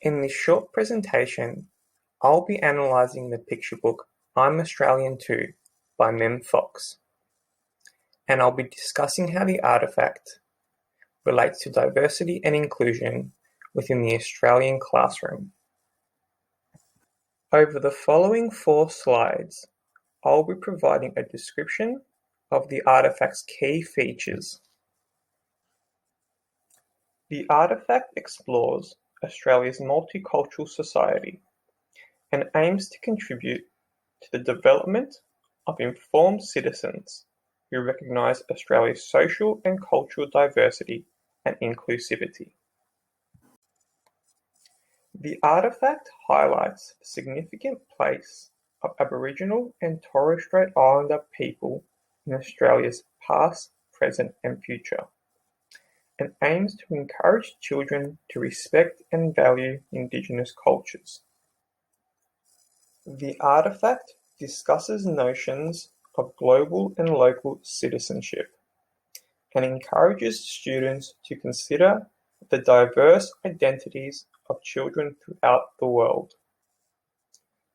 In this short presentation, I'll be analysing the picture book I'm Australian Too by Mem Fox, and I'll be discussing how the artefact relates to diversity and inclusion within the Australian classroom. Over the following 4 slides, I'll be providing a description of the artefact's key features. The artefact explores Australia's multicultural society and aims to contribute to the development of informed citizens who recognise Australia's social and cultural diversity and inclusivity. The artefact highlights the significant place of Aboriginal and Torres Strait Islander people in Australia's past, present and future, and aims to encourage children to respect and value Indigenous cultures. The artefact discusses notions of global and local citizenship and encourages students to consider the diverse identities of children throughout the world.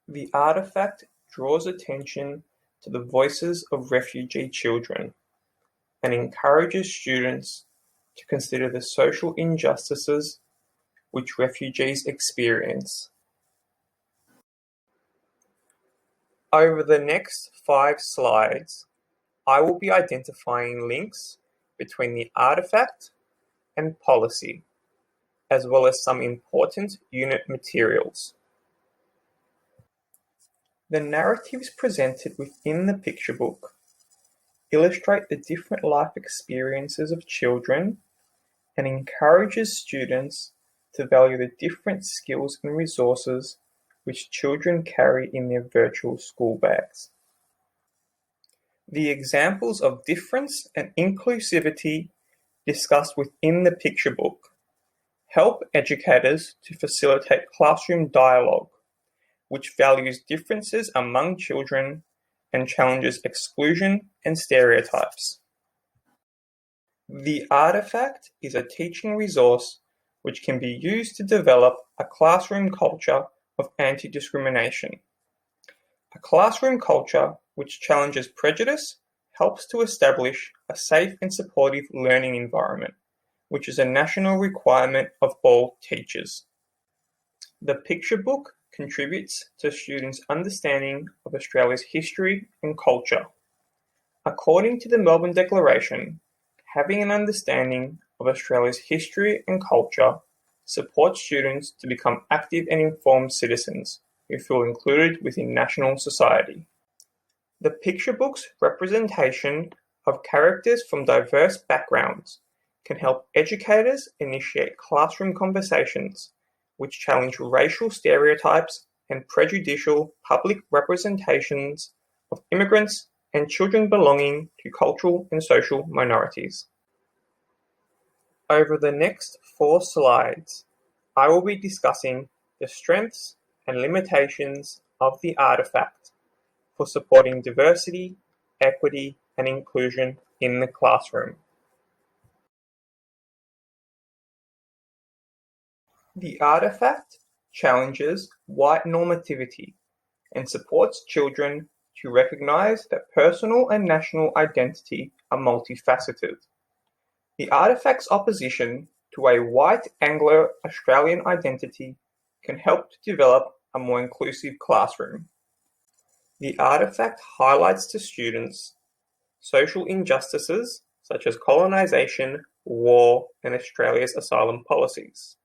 The artefact draws attention to the voices of refugee children and encourages students to consider the social injustices which refugees experience. Over the next 5 slides, I will be identifying links between the artefact and policy, as well as some important unit materials. The narratives presented within the picture book illustrate the different life experiences of children and encourages students to value the different skills and resources which children carry in their virtual school bags. The examples of difference and inclusivity discussed within the picture book help educators to facilitate classroom dialogue, which values differences among children and challenges exclusion and stereotypes. The artefact is a teaching resource which can be used to develop a classroom culture of anti-discrimination. A classroom culture which challenges prejudice helps to establish a safe and supportive learning environment, which is a national requirement of all teachers. The picture book contributes to students' understanding of Australia's history and culture. According to the Melbourne Declaration, having an understanding of Australia's history and culture supports students to become active and informed citizens who feel included within national society. The picture book's representation of characters from diverse backgrounds can help educators initiate classroom conversations which challenge racial stereotypes and prejudicial public representations of immigrants and children belonging to cultural and social minorities. Over the next 4 slides, I will be discussing the strengths and limitations of the artefact for supporting diversity, equity, and inclusion in the classroom. The artefact challenges white normativity and supports children to recognise that personal and national identity are multifaceted. The artefact's opposition to a white Anglo-Australian identity can help to develop a more inclusive classroom. The artefact highlights to students social injustices such as colonisation, war, and Australia's asylum policies.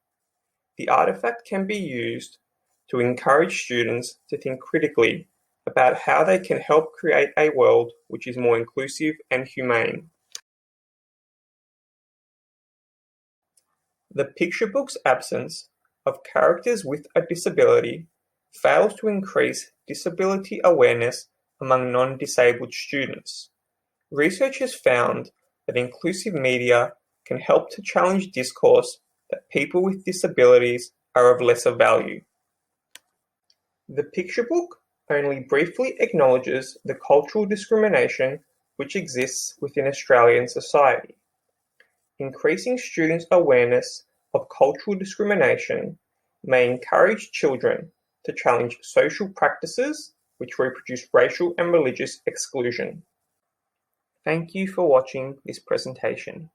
The artefact can be used to encourage students to think critically about how they can help create a world which is more inclusive and humane. The picture book's absence of characters with a disability fails to increase disability awareness among non-disabled students. Research has found that inclusive media can help to challenge discourse that people with disabilities are of lesser value. The picture book only briefly acknowledges the cultural discrimination which exists within Australian society. Increasing students' awareness of cultural discrimination may encourage children to challenge social practices which reproduce racial and religious exclusion. Thank you for watching this presentation.